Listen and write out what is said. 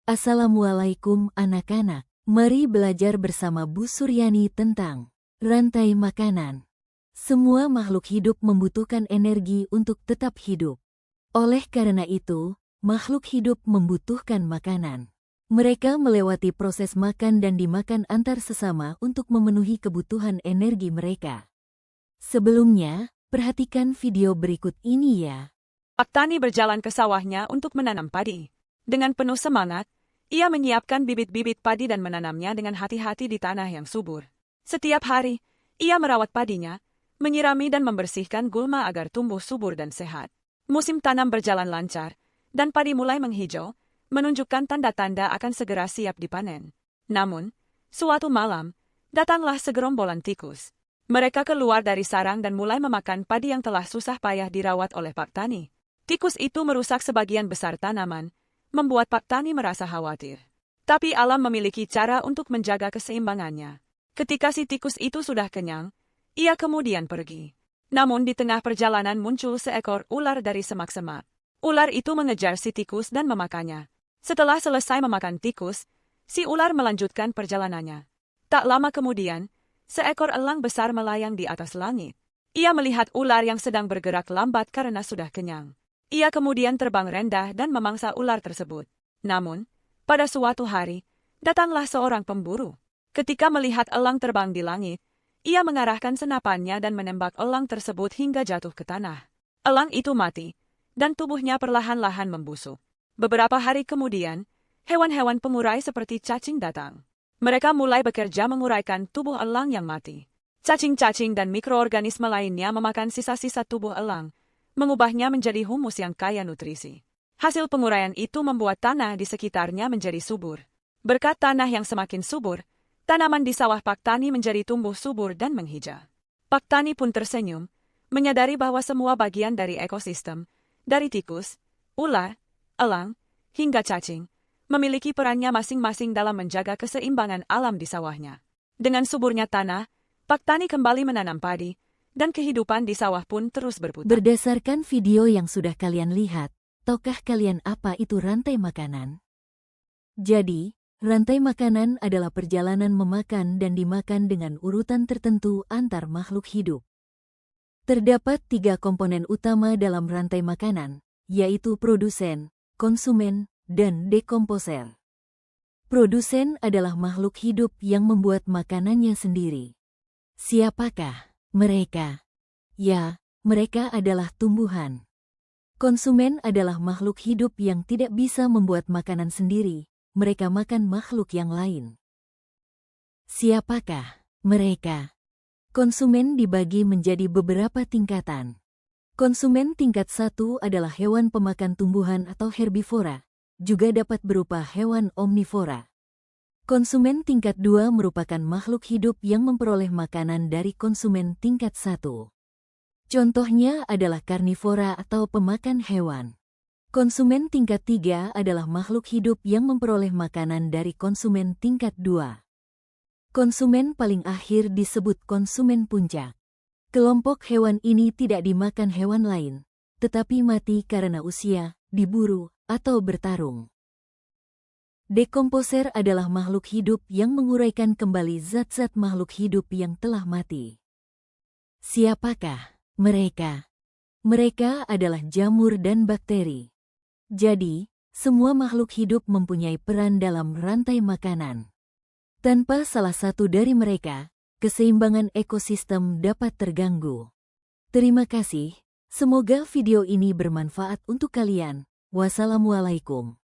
Assalamualaikum anak-anak. Mari belajar bersama Bu Suryani tentang rantai makanan. Semua makhluk hidup membutuhkan energi untuk tetap hidup. Oleh karena itu, makhluk hidup membutuhkan makanan. Mereka melewati proses makan dan dimakan antar sesama untuk memenuhi kebutuhan energi mereka. Sebelumnya, perhatikan video berikut ini ya. Pak Tani berjalan ke sawahnya untuk menanam padi. Dengan penuh semangat, ia menyiapkan bibit-bibit padi dan menanamnya dengan hati-hati di tanah yang subur. Setiap hari, ia merawat padinya, menyirami dan membersihkan gulma agar tumbuh subur dan sehat. Musim tanam berjalan lancar, dan padi mulai menghijau, menunjukkan tanda-tanda akan segera siap dipanen. Namun, suatu malam, datanglah segerombolan tikus. Mereka keluar dari sarang dan mulai memakan padi yang telah susah payah dirawat oleh Pak Tani. Tikus itu merusak sebagian besar tanaman, membuat Pak Tani merasa khawatir. Tapi alam memiliki cara untuk menjaga keseimbangannya. Ketika si tikus itu sudah kenyang, ia kemudian pergi. Namun di tengah perjalanan muncul seekor ular dari semak-semak. Ular itu mengejar si tikus dan memakannya. Setelah selesai memakan tikus, si ular melanjutkan perjalanannya. Tak lama kemudian, seekor elang besar melayang di atas langit. Ia melihat ular yang sedang bergerak lambat karena sudah kenyang. Ia kemudian terbang rendah dan memangsa ular tersebut. Namun, pada suatu hari, datanglah seorang pemburu. Ketika melihat elang terbang di langit, ia mengarahkan senapannya dan menembak elang tersebut hingga jatuh ke tanah. Elang itu mati, dan tubuhnya perlahan-lahan membusuk. Beberapa hari kemudian, hewan-hewan pengurai seperti cacing datang. Mereka mulai bekerja menguraikan tubuh elang yang mati. Cacing-cacing dan mikroorganisme lainnya memakan sisa-sisa tubuh elang, mengubahnya menjadi humus yang kaya nutrisi. Hasil penguraian itu membuat tanah di sekitarnya menjadi subur. Berkat tanah yang semakin subur, tanaman di sawah Pak Tani menjadi tumbuh subur dan menghijau. Pak Tani pun tersenyum, menyadari bahwa semua bagian dari ekosistem, dari tikus, ular, elang, hingga cacing, memiliki perannya masing-masing dalam menjaga keseimbangan alam di sawahnya. Dengan suburnya tanah, Pak Tani kembali menanam padi, dan kehidupan di sawah pun terus berputar. Berdasarkan video yang sudah kalian lihat, tahukah kalian apa itu rantai makanan? Jadi, rantai makanan adalah perjalanan memakan dan dimakan dengan urutan tertentu antar makhluk hidup. Terdapat 3 komponen utama dalam rantai makanan, yaitu produsen, konsumen, dan dekomposer. Produsen adalah makhluk hidup yang membuat makanannya sendiri. Siapakah mereka? Ya, mereka adalah tumbuhan. Konsumen adalah makhluk hidup yang tidak bisa membuat makanan sendiri, mereka makan makhluk yang lain. Siapakah mereka? Konsumen dibagi menjadi beberapa tingkatan. Konsumen tingkat 1 adalah hewan pemakan tumbuhan atau herbivora, juga dapat berupa hewan omnivora. Konsumen tingkat 2 merupakan makhluk hidup yang memperoleh makanan dari konsumen tingkat 1. Contohnya adalah karnivora atau pemakan hewan. Konsumen tingkat 3 adalah makhluk hidup yang memperoleh makanan dari konsumen tingkat 2. Konsumen paling akhir disebut konsumen puncak. Kelompok hewan ini tidak dimakan hewan lain, tetapi mati karena usia, diburu, atau bertarung. Dekomposer adalah makhluk hidup yang menguraikan kembali zat-zat makhluk hidup yang telah mati. Siapakah mereka? Mereka adalah jamur dan bakteri. Jadi, semua makhluk hidup mempunyai peran dalam rantai makanan. Tanpa salah satu dari mereka, keseimbangan ekosistem dapat terganggu. Terima kasih, semoga video ini bermanfaat untuk kalian. Wassalamualaikum.